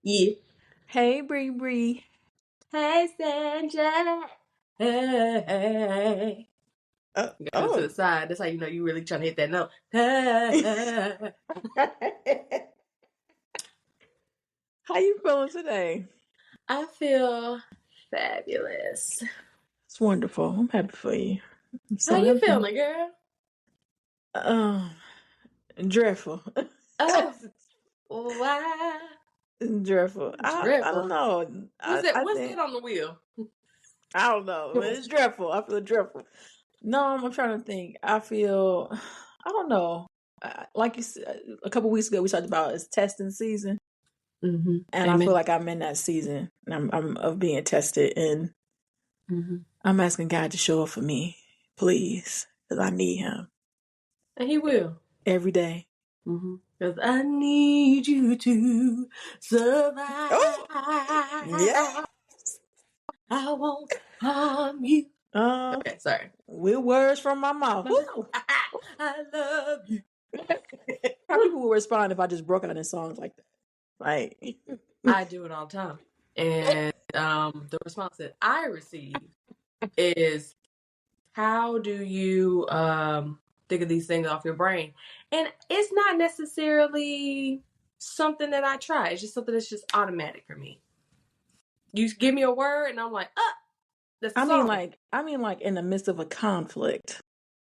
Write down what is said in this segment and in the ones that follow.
Yeah. Hey, Bree Bree. Hey, Sandra. Hey. You gotta go to the side. That's how you know you really trying to hit that note. Hey. How you feeling today? I feel fabulous. It's wonderful. I'm happy for you. I'm so How you happy. feeling, girl? Dreadful. Oh, why? Dreadful. I don't Dreadful. know. What's I that think on the wheel? I don't know, but it's dreadful. I feel dreadful. No, I'm trying to think. I don't know. Like you said, a couple weeks ago, we talked about it's testing season, Mm-hmm. and I Amen. feel like I'm in that season. I'm of being tested, and I'm asking God to show up for me, please, because I need Him And He will. every day. Because I need you to survive. Oh, yeah. I won't harm you. Okay, Okay, sorry. with words from my mouth. I love you. How people will respond if I just broke out in songs like that? Like, I do it all the time. And the response that I receive is, how do you think of these things off your brain? And it's not necessarily something that I try. It's just something that's just automatic for me. You give me a word and I'm like, that's the song. I mean, like in the midst of a conflict.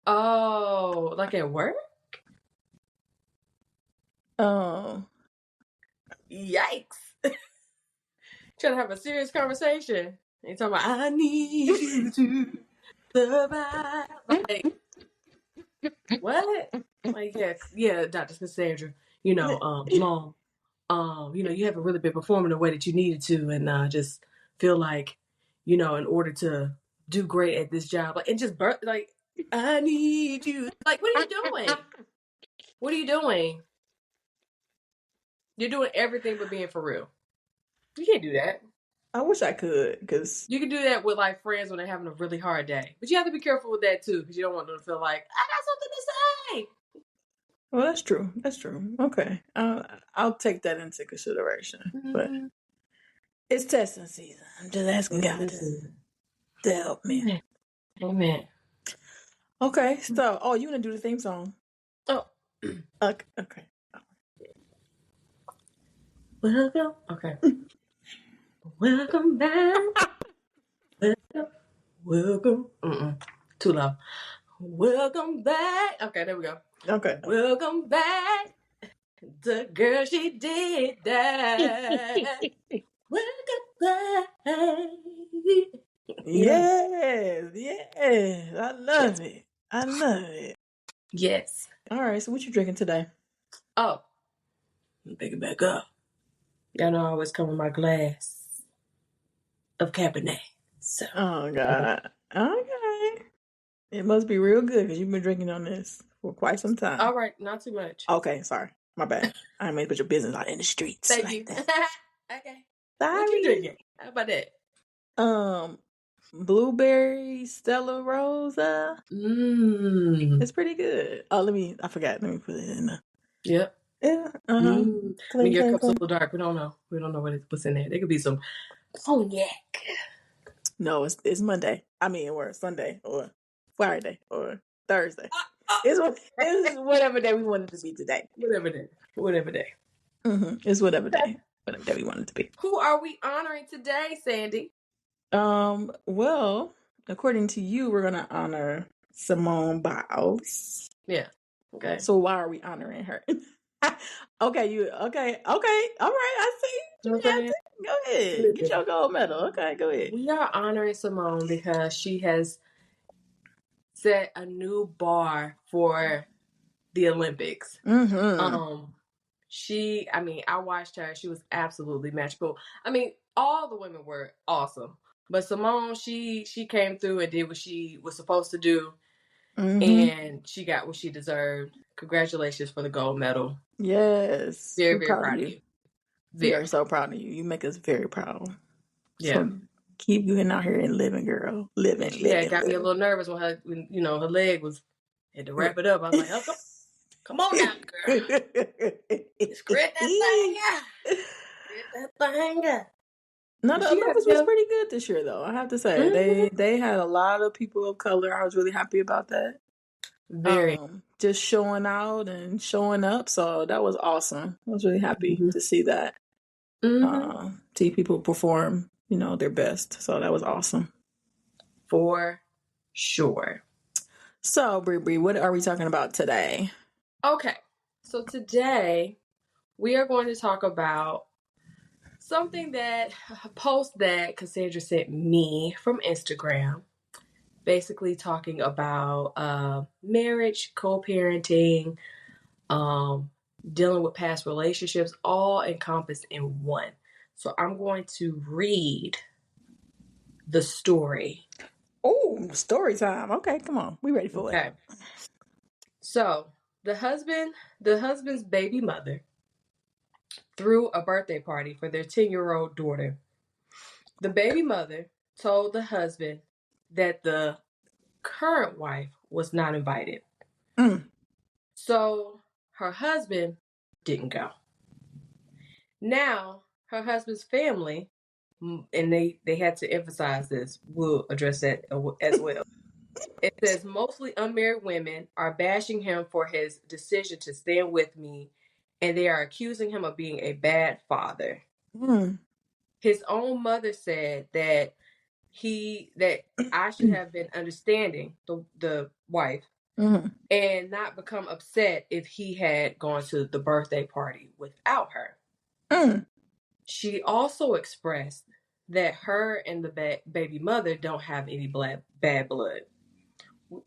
Oh, like at work? Oh, Yikes. Trying to have a serious conversation. And you're talking about, I need you to survive. Like, what? Like, yeah, Dr. Cassandra, Mom, you haven't really been performing the way that you needed to, and just feel like, in order to do great at this job, like, and just like, I need you. Like, what are you doing? What are you doing? You're doing everything but being for real. You can't do that. I wish I could, because You can do that with like friends when they're having a really hard day, but you have to be careful with that too, because you don't want them to feel like, I got something to say. well, that's true. That's true. Okay, I'll take that into consideration. But it's testing season. I'm just asking God to help me. Amen. Okay, so you want to do the theme song? Oh, Okay. welcome. Okay. Welcome back. Welcome. Too low. Welcome back. Okay, there we go. Okay. Welcome back. The girl, she did that. Welcome back. Yes, yes. I love it. I love it. Yes. All right, so what you drinking today? Oh, pick it back up. Y'all know I always come with my glass of Cabernet. So. Oh, God. Okay. It must be real good because you've been drinking on this for quite some time. All right, not too much. Okay, sorry. My bad. I didn't mean to put your business out in the streets. Thank like you. that. Okay. Sorry. What you drinking? How about that? Blueberry Stella Rosa. It's pretty good. Oh, I forgot. Let me put it in there. Yep. Yeah. I mean, your cup's a Clean. little dark. We don't know. We don't know what's in there. There could be some cognac. No, it's Monday. I mean, or Sunday, or Friday, or Thursday. It's whatever day we want it to be today. Whatever day. It's whatever day we want it to be. Who are we honoring today, Sandy? Well, according to you, we're gonna honor Simone Biles. Yeah. Okay. So why are we honoring her? Okay. All right, I see. Okay. Go ahead. Get your gold medal. Okay, go ahead. We are honoring Simone because she has set a new bar for the Olympics. I watched her. She was absolutely magical. I mean, all the women were awesome, but Simone, she came through and did what she was supposed to do, and she got what she deserved. Congratulations for the gold medal. Yes, Very, very proud of you. We are so proud of you. You make us very proud. Yeah. So keep going out here and living, girl. Living. Got me a little nervous when her leg had to wrap it up. I was like, oh, Come on now, girl. Spread that thing out. Spread that thing out. No, But the she got Olympics was together. pretty good this year, though. I have to say Mm-hmm. they had a lot of people of color. I was really happy about that. Very. Just showing out and showing up, so that was awesome. I was really happy Mm-hmm. to see that. Mm-hmm. See people perform, their best. So that was awesome. For sure. So, Bree, what are we talking about today? Okay. So today we are going to talk about something that a post that Cassandra sent me from Instagram, basically talking about marriage, co-parenting, dealing with past relationships, all encompassed in one. So I'm going to read the story. Oh, story time. Okay, come on. We ready for it. Okay. So the husband's baby mother threw a birthday party for their 10-year-old daughter. The baby mother told the husband that the current wife was not invited. Mm. So her husband didn't go. Now, her husband's family, and they had to emphasize this, we'll address that as well. It says mostly unmarried women are bashing him for his decision to stand with me, and they are accusing him of being a bad father. Mm. His own mother said that that I should have been understanding the wife Mm-hmm. and not become upset if he had gone to the birthday party without her. Mm. She also expressed that her and the baby mother don't have any bad blood.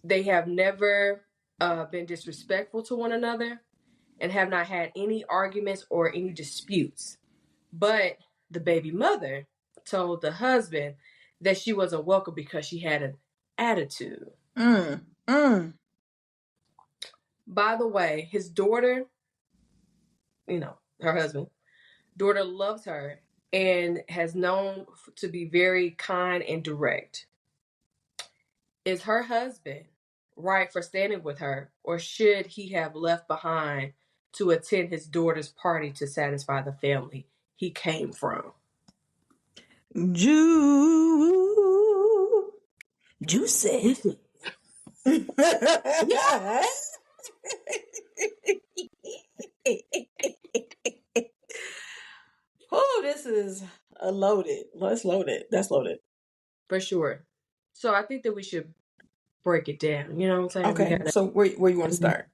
They have never been disrespectful to one another and have not had any arguments or any disputes. But the baby mother told the husband that she wasn't welcome because she had an attitude. Mm. Mm. By the way, his daughter, her husband, daughter loves her and has known to be very kind and direct. Is her husband right for standing with her, or should he have left behind to attend his daughter's party to satisfy the family he came from? Juicy. Yeah. Oh, this is a loaded. Let's load it. That's loaded. For sure. So I think that we should break it down. You know what I'm saying? We Okay, gotta. so where you want to Mhm. start?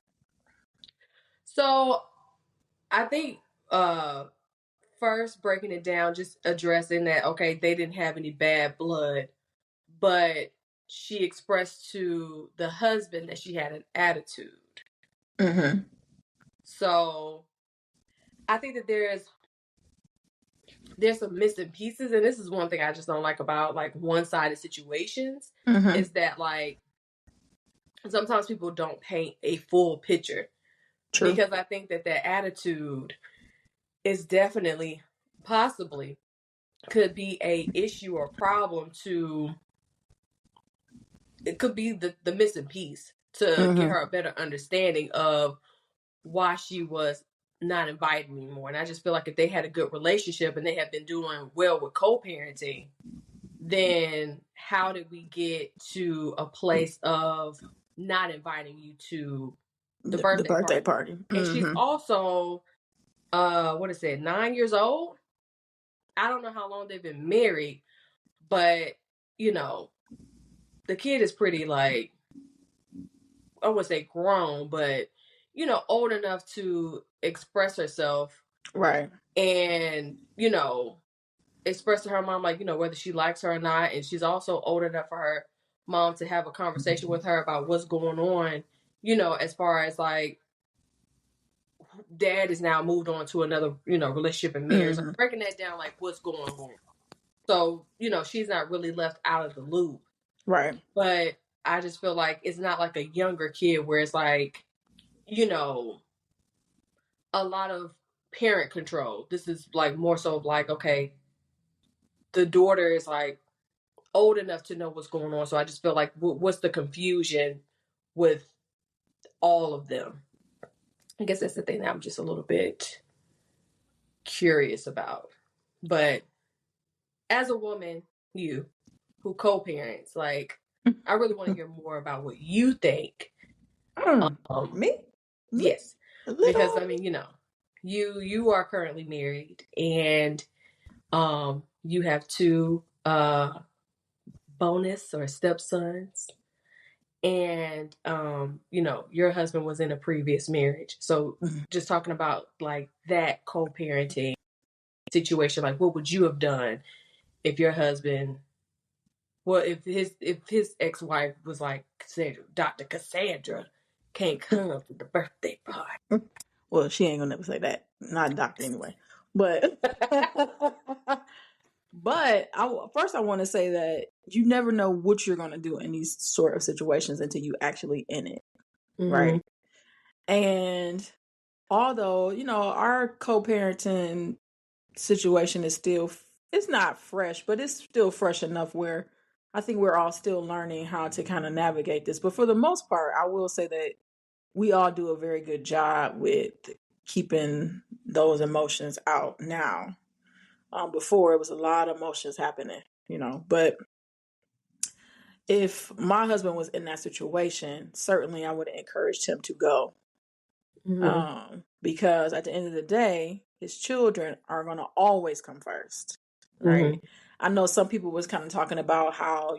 So I think first breaking it down, just addressing that, okay, they didn't have any bad blood, but she expressed to the husband that she had an attitude. Mm-hmm. So I think that there's some missing pieces, and this is one thing I just don't like about like one-sided situations, Mm-hmm. is that like sometimes people don't paint a full picture, True. because I think that attitude is definitely possibly could be a issue or problem to, it could be the missing piece to get Mm-hmm. her a better understanding of why she was not invited anymore. And I just feel like if they had a good relationship and they have been doing well with co-parenting, then how did we get to a place of not inviting you to the The birthday birthday party? party. And she's Mm-hmm. also what is it, 9 years old? I don't know how long they've been married, but you know, the kid is pretty like, I would say grown, but old enough to express herself Right. and, express to her mom, like, whether she likes her or not. And she's also old enough for her mom to have a conversation with her about what's going on, as far as like dad is now moved on to another, relationship and marriage. Like Mm-hmm. breaking that down, like what's going on. So, she's not really left out of the loop. Right. But I just feel like it's not like a younger kid where it's like, a lot of parent control. This is like more so like, okay, the daughter is like old enough to know what's going on. So I just feel like what's the confusion with all of them? I guess that's the thing that I'm just a little bit curious about. But as a woman, you who co-parents, like, I really want to hear more about what you think. Um, Me? Me? yes, because Little I me? mean, you are currently married, and you have two bonus or stepsons, and your husband was in a previous marriage. So Mhm. just talking about like that co-parenting situation, like what would you have done if your husband, well, if his ex-wife was like, Dr. Cassandra can't come to the birthday party. Well, she ain't gonna never say that. Not a doctor anyway. But but first I want to say that you never know what you're gonna do in these sort of situations until you actually in it, Mm-hmm. right? And although our co-parenting situation is still, it's not fresh, but it's still fresh enough where I think we're all still learning how to kind of navigate this. But for the most part, I will say that we all do a very good job with keeping those emotions out now. Before, it was a lot of emotions happening, but if my husband was in that situation, certainly I would have encouraged him to go. Mm-hmm. Because at the end of the day, his children are going to always come first, Mm-hmm. right? I know some people was kind of talking about how,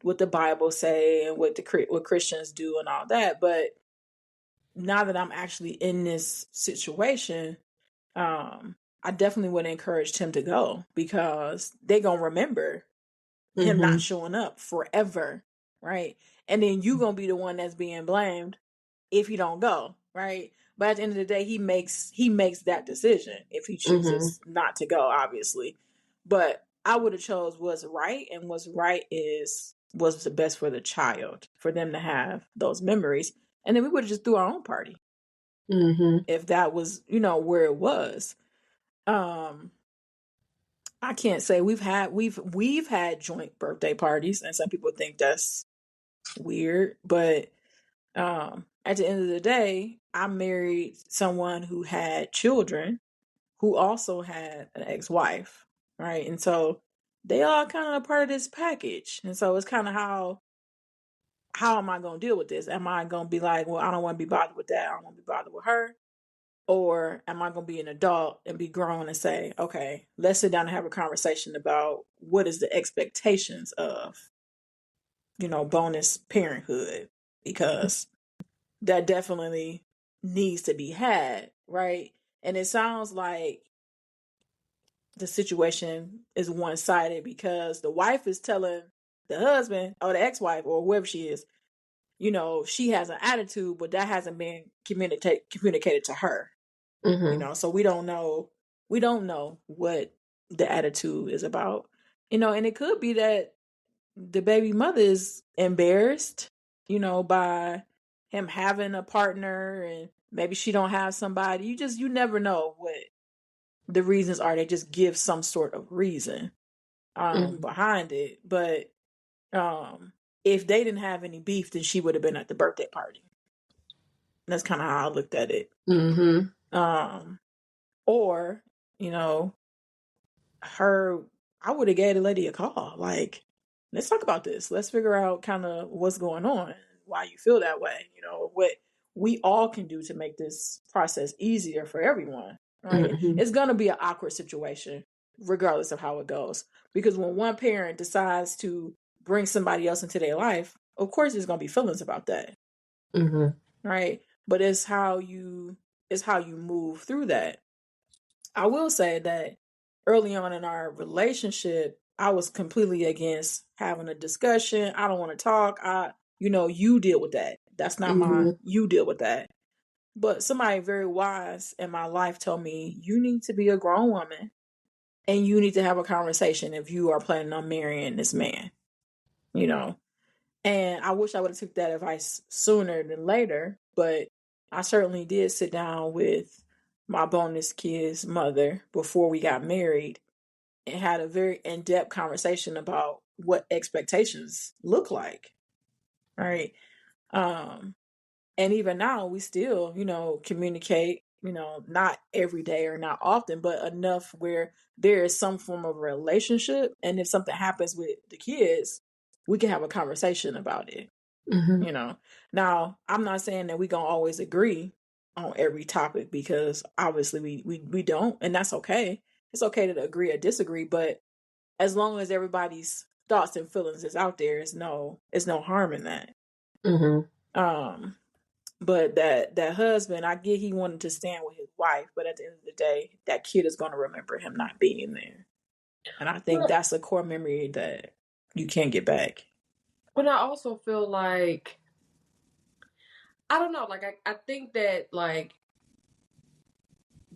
what the Bible say and what Christians do and all that, but now that I'm actually in this situation, I definitely would encourage him to go because they gonna remember him not Mm-hmm. showing up forever, right? And then you gonna be the one that's being blamed if you don't go, right? But at the end of the day, he makes that decision if he Mm-hmm. chooses not to go, obviously. But I would have chose what's right, and what's right is was the best for the child, for them to have those memories. And then we would have just threw our own party Mm-hmm. if that was, where it was. Um, I can't say we've had joint birthday parties, and some people think that's weird, but at the end of the day, I married someone who had children who also had an ex-wife, right? And so they all kind of a part of this package. And so it's kind of how am I going to deal with this? Am I going to be like, well, I don't want to be bothered with that. I don't want to be bothered with her. Or am I going to be an adult and be grown and say, okay, let's sit down and have a conversation about what is the expectations of, bonus parenthood? Because that definitely needs to be had, right? And it sounds like the situation is one sided because the wife is telling the husband or the ex wife or whoever she is, she has an attitude, but that hasn't been communicated to her. Mm-hmm. So we don't know what the attitude is about. And it could be that the baby mother is embarrassed, by him having a partner, and maybe she don't have somebody. You never know what the reasons are. They just give some sort of reason Mm-hmm. behind it. But um if they didn't have any beef, then she would have been at the birthday party. That's kind of how I looked at it. Mm-hmm. Um or, you know, her I would have gave the lady a call. Like, let's talk about this. Let's figure out kind of what's going on, why you feel that way, what we all can do to make this process easier for everyone, right? Mm-hmm. It's going to be an awkward situation regardless of how it goes. Because when one parent decides to bring somebody else into their life, of course there's going to be feelings about that, Mm-hmm. right? But it's how you move through that. I will say that early on in our relationship, I was completely against having a discussion. I don't want to talk. You deal with that. That's not Mm-hmm. mine. You deal with that. But somebody very wise in my life told me, you need to be a grown woman and you need to have a conversation if you are planning on marrying this man, you know. And I wish I would have took that advice sooner than later, but I certainly did sit down with my bonus kid's mother before we got married and had a very in-depth conversation about what expectations look like, right? Um, And even now, we still, communicate, not every day or not often, but enough where there is some form of relationship. And if something happens with the kids, we can have a conversation about it. Mm-hmm. Now, I'm not saying that we're going to always agree on every topic, because obviously we don't, and that's okay. It's okay to agree or disagree, but as long as everybody's thoughts and feelings is out there, it's no harm in that. Mm-hmm. Um, but that husband, I get he wanted to stand with his wife, but at the end of the day, that kid is going to remember him not being there, and I think Well, that's a core memory that you can't get back. but I also feel like, I don't know, like I think that, like,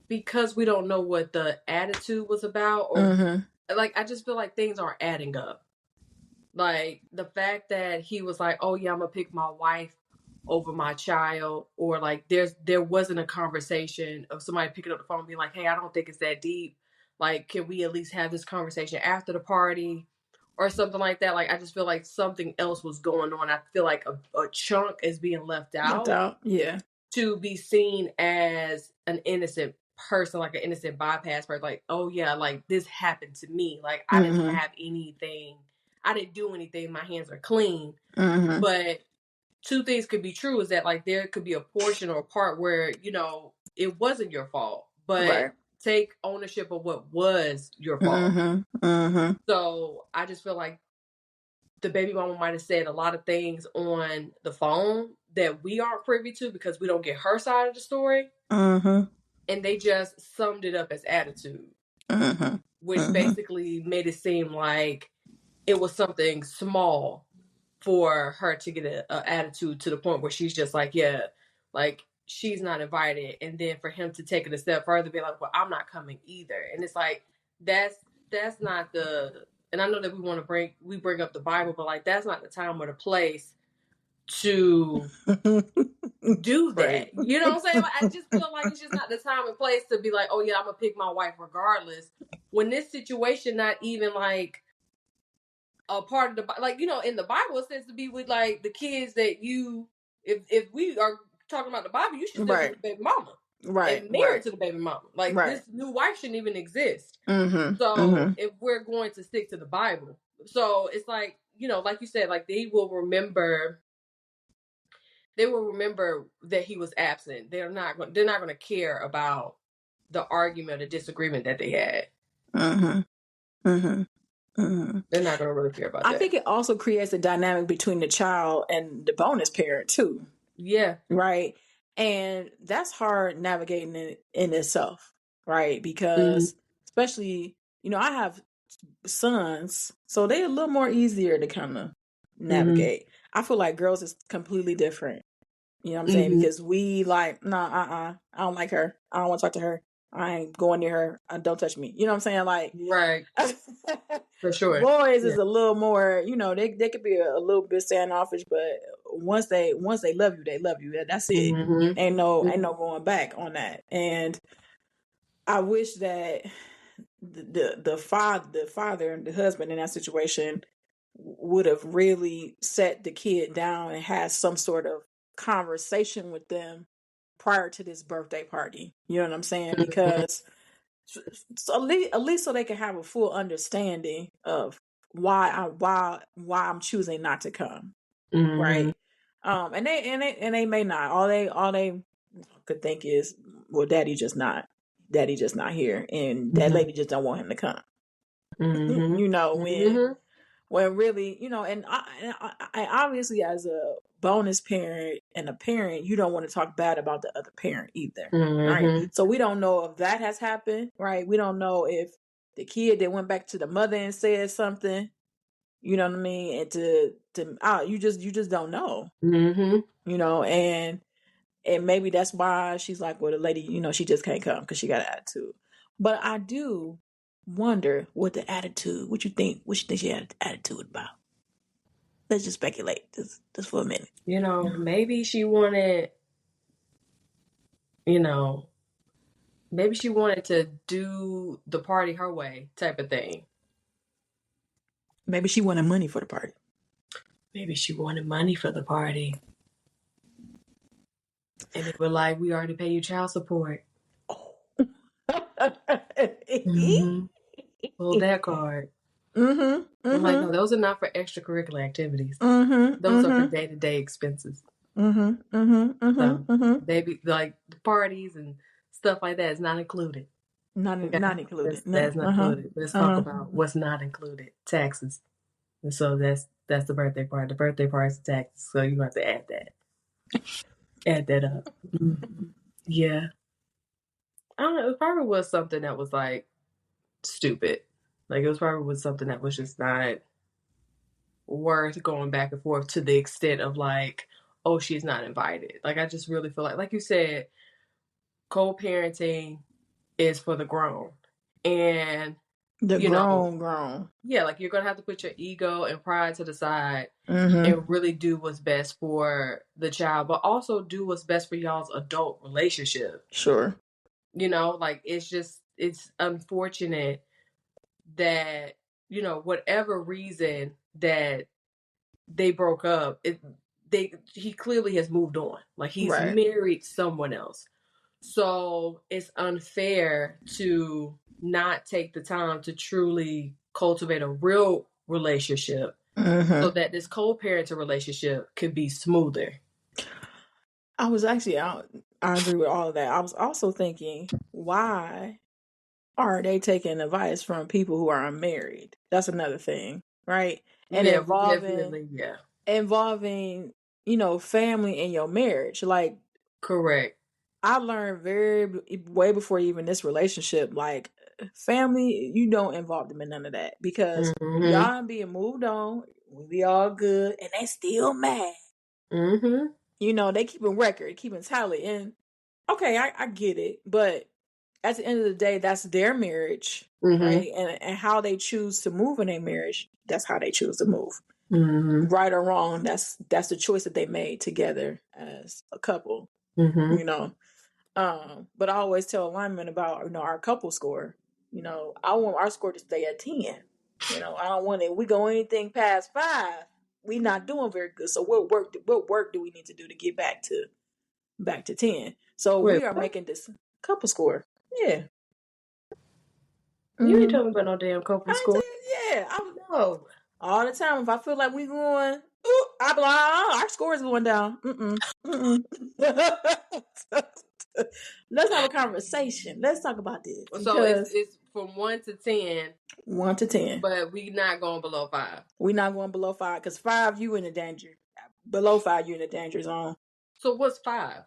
because we don't know what the attitude was about, or Mm-hmm. like, I just feel like things aren't adding up. Like the fact that he was like, "Oh yeah, I'm gonna pick my wife over my child," or like there wasn't a conversation of somebody picking up the phone and being like, "Hey, I don't think it's that deep. Like, can we at least have this conversation after the party?" Or something like that. Like, I just feel like something else was going on. I feel like a chunk is being left Left out out, yeah. to be seen as an innocent person, like an innocent bypass person. Like, oh yeah, like this happened to me. Like, I didn't Mm-hmm. have anything. I didn't do anything. My hands are clean. Mm-hmm. But two things could be true, is that like there could be a portion or a part where, it wasn't your fault, but Right. take ownership of what was your fault. Mm-hmm. Mm-hmm. So I just feel like the baby mama might have said a lot of things on the phone that we aren't privy to because we don't get her side of the story. Mm-hmm. And they just summed it up as attitude, Mm-hmm. which Mm-hmm. basically made it seem like it was something small for her to get a attitude to the point where she's just like, yeah, like she's not invited. And then for him to take it a step further, be like, well, I'm not coming either. And it's like, that's not the, and I know that we bring up the Bible, but like, that's not the time or the place to do Right. that. You know what I'm saying? Like, I just feel like it's just not the time and place to be like, oh yeah, I'm gonna pick my wife regardless. When this situation not even like a part of the, like, in the Bible it says to be with like the kids that you, if we are talking about the Bible, you should still be Right. with the baby mama Right. and married Right. to the baby mama. Like Right. this new wife shouldn't even exist. Mm-hmm. So Mm-hmm. if we're going to stick to the Bible, so it's like, like you said, like they will remember that he was absent. They're not going to care about the argument or disagreement that they had. Mm-hmm. Mm-hmm. Mm-hmm. They're not going to really care about I that. think it also creates a dynamic between the child and the bonus parent too, Yeah. right? And that's hard navigating in itself, right? Mm-hmm. Because especially, I have sons, so they're a little more easier to kind of Mm-hmm. navigate. I feel like girls is completely different. You know what I'm saying? Mm-hmm. Because we like, nah, I don't like her. I don't want to talk to her. I ain't going near her. Don't touch me. You know what I'm saying? Like, Right. For sure. boys Yeah. is a little more, they could be a little bit standoffish, but once they love you, they love you. That's it. Mm-hmm. Ain't no going back on that. And I wish that the father and the husband in that situation would have really set the kid down and had some sort of conversation with them prior to this birthday party. You know what I'm saying? Mm-hmm. Because so at least so they can have a full understanding of why I'm choosing not to come, Mm-hmm. right? And they may not. All they could think is, well, daddy just not here, and that Mm-hmm. lady just don't want him to come. Mm-hmm. you know when Mm-hmm. when really, and I obviously, as a bonus parent and a parent, you don't want to talk bad about the other parent either, right? Mm-hmm. So we don't know if that has happened, right? We don't know if the kid that went back to the mother and said something, you know what I mean, and you just don't know, Mm-hmm. and maybe that's why she's like, well, the lady, she just can't come because she got an attitude. But I do wonder what the attitude. What you think she had an attitude about? Let's just speculate just for a minute. Maybe she wanted, you know, maybe she wanted to do the party her way type of thing. Maybe she wanted money for the party. Maybe she wanted money for the party. And they were like, we already pay you child support. mm-hmm. Mm-hmm. Pull that card. I'm like, no, Mm-hmm. those are not for extracurricular activities. Mm-hmm. Those are for Mm-hmm. day-to-day expenses. Mm-hmm. Mm-hmm. So Mm-hmm. Mm-hmm. they be like the parties and stuff like that is not included. Okay, Not included. No. that's not Uh-huh. included. Let's talk Uh-huh. about what's not included: taxes. And so that's the birthday part. The birthday part is taxes. So you have to add that up. Mm-hmm. Yeah, I don't know. It probably was something that was like stupid. Like it was probably was something that was just not worth going back and forth to the extent of like, oh, she's not invited. Like I just really feel like you said, co-parenting is for the grown, and The you know, grown. yeah, like you're gonna have to put your ego and pride to the side Mm-hmm. and really do what's best for the child, but also do what's best for y'all's adult relationship. Sure. Like it's unfortunate that, whatever reason that they broke up, he clearly has moved on. Like he's Right. married someone else. So it's unfair to not take the time to truly cultivate a real relationship so Mm-hmm. that this co-parenting relationship could be smoother. I was actually out. I agree with all of that. I was also thinking, why are they taking advice from people who are unmarried? That's another thing, right? And Yeah, we involving definitely, yeah. involving, family in your marriage. Like Correct. I learned way before even this relationship, like family, you don't involve them in none of that because Mm-hmm. y'all being moved on, we be all good, and they still mad. Mm-hmm. They keeping record, keeping tally, and okay, I get it, but at the end of the day, that's their marriage, Mm-hmm. right? And how they choose to move in their marriage, that's how they choose to move. Mm-hmm. Right or wrong, that's the choice that they made together as a couple, Mm-hmm. you know. But I always tell alignment about our couple score. I want our score to stay at 10. I don't want it. We go anything past 5, we not doing very good. So what work do we need to do to get back to 10? So Wait, we are what? making this couple score. Yeah. You ain't Mm-hmm. talking about no damn couple I ain't score. saying, yeah. I'm No. all the time. If I feel like we going, ooh, I be like, our score is going down. Mm-mm. Mm-mm. Let's have a conversation. Let's talk about this So it's because it's from 1 to 10, 1 to 10, but we not going below 5. we're not going below 5 because 5, you in the danger. Below 5, you in the danger zone. So what's 5?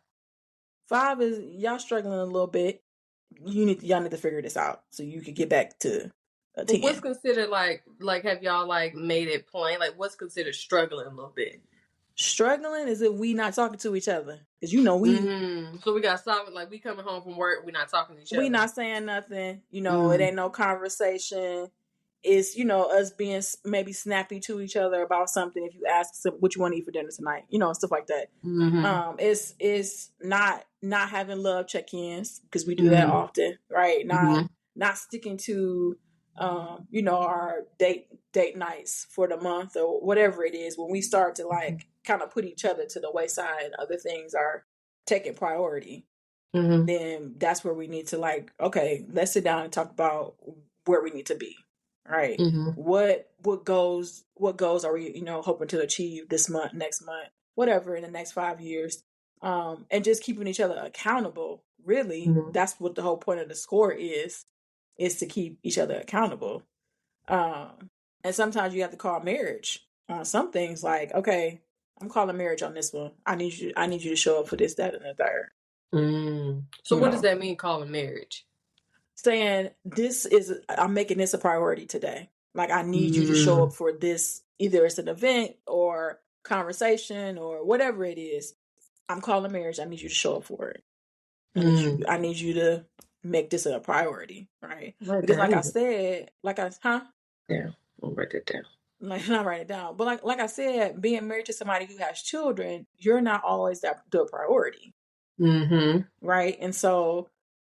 5 is y'all struggling a little bit. Y'all need to figure this out so you can get back to a But what's 10. considered like have y'all like made it plain? Like what's considered struggling a little bit? Struggling is if we not talking to each other because we Mm-hmm. So we got to stop it. Like we coming home from work, we not talking to each we other. not saying nothing. It Mm. ain't no conversation. It's us being maybe snappy to each other about something. If you ask what you want to eat for dinner tonight, stuff like that. Mm-hmm. It's not having love check-ins because we do that Mm-hmm. often, right? Mm-hmm. Not sticking to our date nights for the month or whatever it is. When we start to like kind of put each other to the wayside and other things are taking priority, Mm-hmm. then that's where we need to like, okay, let's sit down and talk about where we need to be, right? Mm-hmm. What goals are we hoping to achieve this month, next month, whatever, in the next 5 years, and just keeping each other accountable. Really, Mm-hmm. that's what the whole point of the score is to keep each other accountable. um and sometimes you have to call marriage on some things, like, okay, I'm calling marriage on this one. I need you to show up for this, that, and the third. Mm. So you what does know that mean, calling marriage? Saying, I'm making this a priority today. Like, I need you to show Mm. up for this. Either it's an event or conversation or whatever it is. I'm calling marriage. I need you to show up for it. Mm. I need you to make this a priority, right? Write Because that. like I said, Down. I'll write that down. like, not write it down, but like I said, being married to somebody who has children, you're not always the priority, Mm-hmm. right? And so,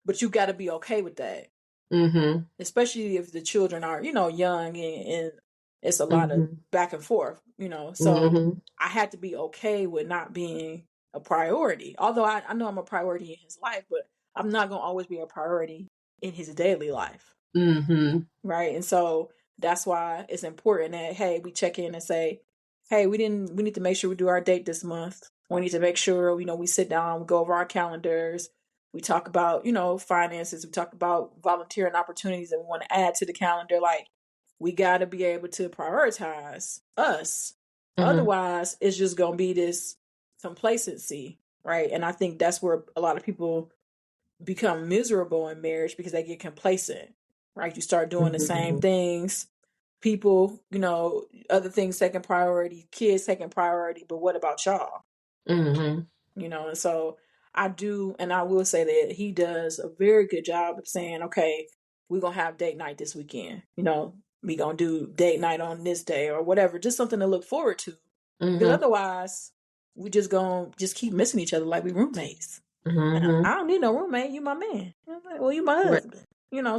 but you got to be okay with that, Mm-hmm. especially if the children are, young, and it's a lot of Mm-hmm. back and forth. So Mm-hmm. I had to be okay with not being a priority. Although I know I'm a priority in his life, but I'm not gonna always be a priority in his daily life. Mm-hmm. Right. And so that's why it's important that, hey, we check in and say, hey, we need to make sure we do our date this month. We need to make sure, we sit down, we go over our calendars. We talk about, finances. We talk about volunteering opportunities that we want to add to the calendar. Like, we got to be able to prioritize us. Mm-hmm. Otherwise, it's just going to be this complacency. Right. And I think that's where a lot of people become miserable in marriage because they get complacent, right? You start doing the same Mm-hmm. things. People, other things taking priority, kids taking priority, but what about y'all? Mm-hmm. And so I will say that he does a very good job of saying, okay, we're going to have date night this weekend. We going to do date night on this day or whatever, just something to look forward to. Because Mm-hmm. otherwise, we just going to just keep missing each other like we roommates. Mm-hmm. I don't need no roommate. You my man. I'm like, well, you my Right. husband.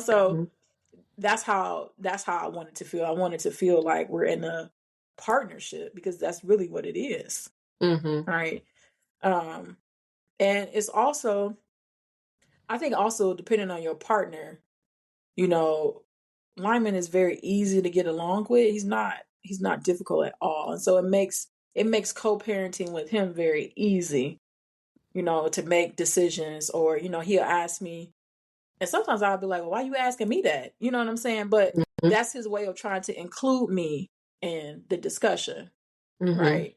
So Mm-hmm. that's how I wanted to feel. I wanted to feel like we're in a partnership because that's really what it is. Mm-hmm. Right. Um, and it's also, I think also depending on your partner, you know, Lyman is very easy to get along with. He's not difficult at all. And so it makes co-parenting with him very easy, to make decisions. Or, he'll ask me, and sometimes I'll be like, well, why are you asking me that? You know what I'm saying? But that's his way of trying to include me in the discussion, Mm-hmm. right?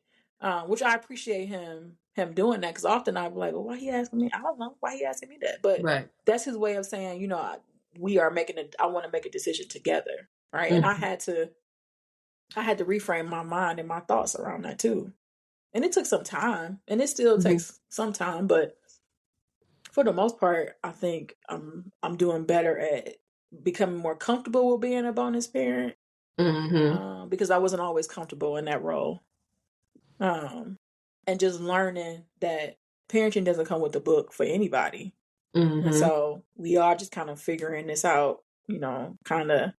Which I appreciate him doing that, because often I'll be like, well, why he asking me? I don't know why he asking me that. But Right. that's his way of saying, I want to make a decision together, right? And I Mm-hmm. had to reframe my mind and my thoughts around that too. And it took some time, and it still Mm-hmm. takes some time, but for the most part, I think I'm doing better at becoming more comfortable with being a bonus parent, Mm-hmm. because I wasn't always comfortable in that role, um, and just learning that parenting doesn't come with a book for anybody, and Mm-hmm. so we are just kind of figuring this out, kind of,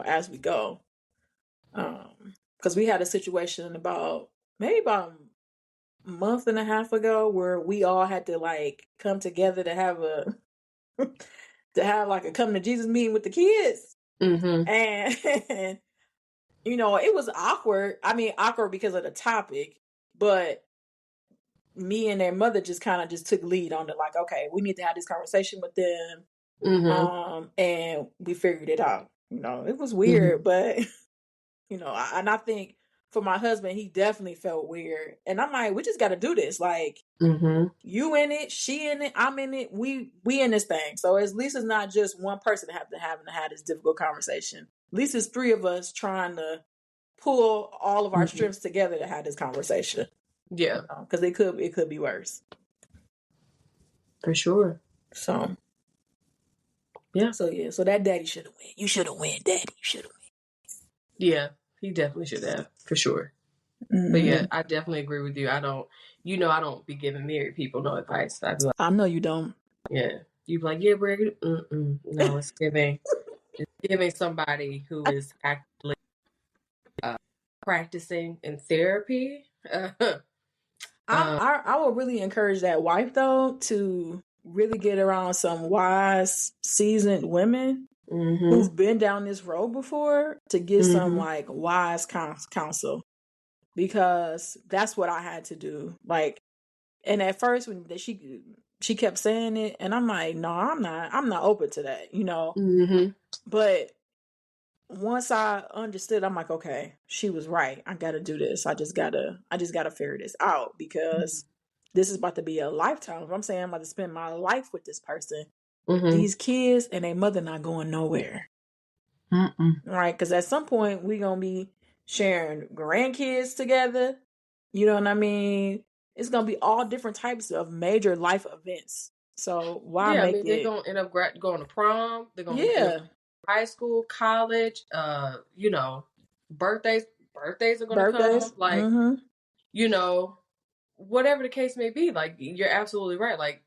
as we go, because we had a situation maybe about a month and a half ago where we all had to like come together to have a to have like a come to Jesus meeting with the kids. Mm-hmm. And, it was awkward. I mean, awkward because of the topic, but me and their mother just kind of just took lead on it. Like, okay, we need to have this conversation with them. Mm-hmm. And we figured it out. It was Mm-hmm. weird, but, and I think for my husband, he definitely felt weird. And I'm like, we just got to do this. Like, Mm-hmm. you in it, she in it, I'm in it. We in this thing. So at least it's not just one person having to have this difficult conversation. At least it's three of us trying to pull all of our Mm-hmm. strengths together to have this conversation. Yeah, Because it could be worse. for sure. So Yeah. so that daddy should have win. You should have win, daddy. You should have Yeah, he definitely should have, for sure. But win. yeah, I definitely agree with you. I don't be giving married people no advice. I'd be like, I know you don't. yeah. You be like, yeah, we're no, it's giving somebody who is actually uh, practicing in therapy. Um, I would really encourage that wife though to really get around some wise, seasoned women mm-hmm. who've been down this road before to get some Mm-hmm. like wise counsel, because that's what I had to do. Like, and at first when she kept saying it, and I'm like, no, I'm not open to that, Mm-hmm. But once I understood, I'm like, okay, she was right. I gotta do this. I just gotta figure this out, because this is about to be a lifetime. If I'm saying I'm about to spend my life with this person, Mm-hmm. these kids and their mother not going nowhere. Mm-mm. Right? Because at some point we gonna be sharing grandkids together. You know what I mean? It's gonna be all different types of major life events. So why Yeah, I make mean, they're it? gonna end up going to prom. They're gonna end up Yeah, high school, college. Birthdays. Birthdays are gonna come. birthdays. Like, Mm-hmm. you know, whatever the case may be. Like, you're absolutely right. Like,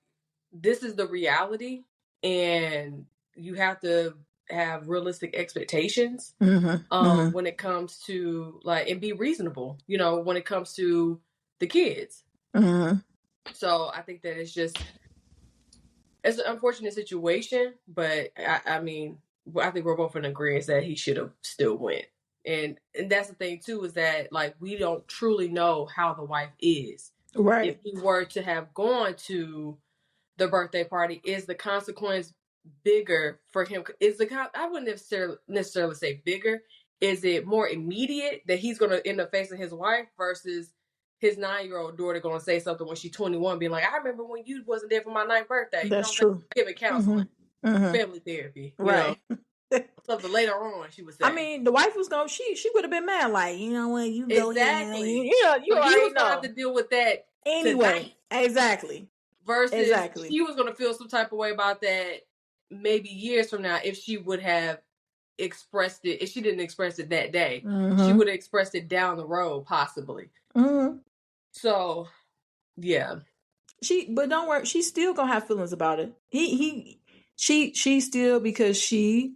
this is the reality, and you have to have realistic expectations. Mm-hmm. Mm-hmm. When it comes to, like, and be reasonable. When it comes to the kids. Mm-hmm. So I think that it's an unfortunate situation, but I mean, I think we're both in agreement that he should have still went. And that's the thing too, is that like we don't truly know how the wife is. If Right. he were to have gone to the birthday party, is the consequence bigger for him? I wouldn't necessarily say bigger. Is it more immediate that he's going to end up facing his wife versus his 9-year-old daughter going to say something when she's 21, being like, "I remember when you wasn't there for my 9th birthday." You know That's what I'm saying? true. Giving counseling, family therapy, Right. something later on she would I say. mean, the wife was gonna. She would have been mad. Like, you know what? You go ahead. Exactly. You So he already was going to have know. to deal with that Anyway, tonight. exactly. Versus Exactly. she was going to feel some type of way about that maybe years from now if she would have expressed it. If she didn't express it that day, she would have expressed it down the road, possibly. So, yeah. But don't worry, she's still gonna have feelings about it. She still, because she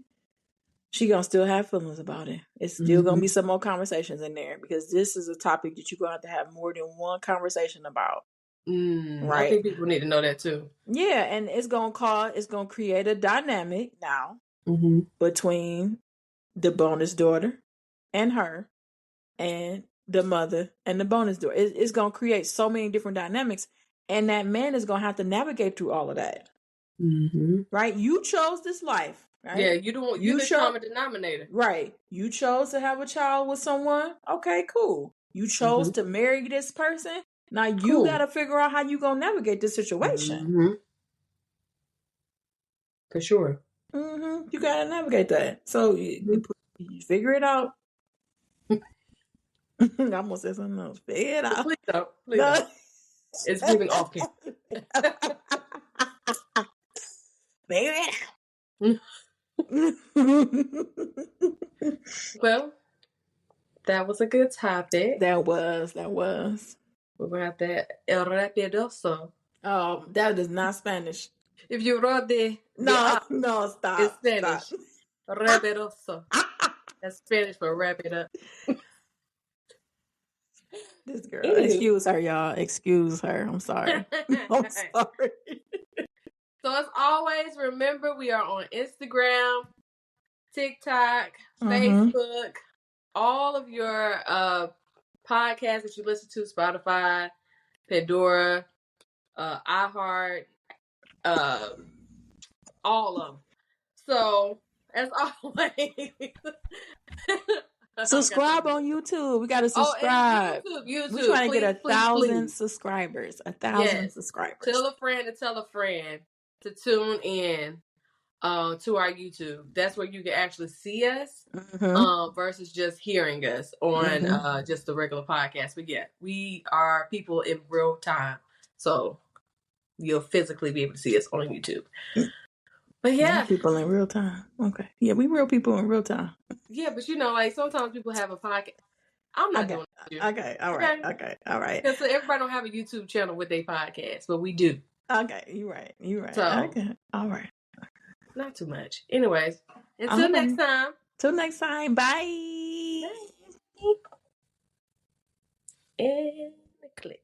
gonna still have feelings about it. It's still gonna be some more conversations in there, because this is a topic that you're gonna have more than one conversation about. I think people need to know that too. Yeah, and it's gonna create a dynamic now between the bonus daughter and her, and the mother and the bonus daughter. It's gonna create so many different dynamics, and that man is gonna have to navigate through all of that. Right? You chose this life, right? Yeah, you're the common denominator. Right. You chose to have a child with someone. Okay, cool. You chose to marry this person. Now you got to figure out how you gonna navigate this situation. For sure. You got to navigate that. So you figure it out. I'm gonna say something else. Figure it out. Please don't. Please don't. It's giving off camera. Figure it out. Well, that was a good topic. That was. We're gonna have to el rapidoso. That is not Spanish. If you wrote no, stop. It's Spanish. Stop. Rapidoso. That's Spanish for wrap it up. This girl. Anywho. Excuse her, y'all. Excuse her. I'm sorry. I'm sorry. So as always, remember we are on Instagram, TikTok, Facebook, all of your podcasts that you listen to, Spotify, Pandora, iHeart, all of them. So as always, subscribe on YouTube. We got to subscribe. YouTube. We're trying to get 1,000 subscribers. 1,000 subscribers. Tell a friend to tune in to our YouTube. That's where you can actually see us versus just hearing us on just the regular podcast. But yeah, we are people in real time. So you'll physically be able to see us on YouTube. But yeah. People in real time. Okay. Yeah, we real people in real time. Yeah, but like sometimes people have a podcast. I'm not doing it. Okay. All right. Because everybody don't have a YouTube channel with their podcast, but we do. Okay. You're right. So, okay. All right. Not too much. Anyways, until next time. Till next time. Bye. And click.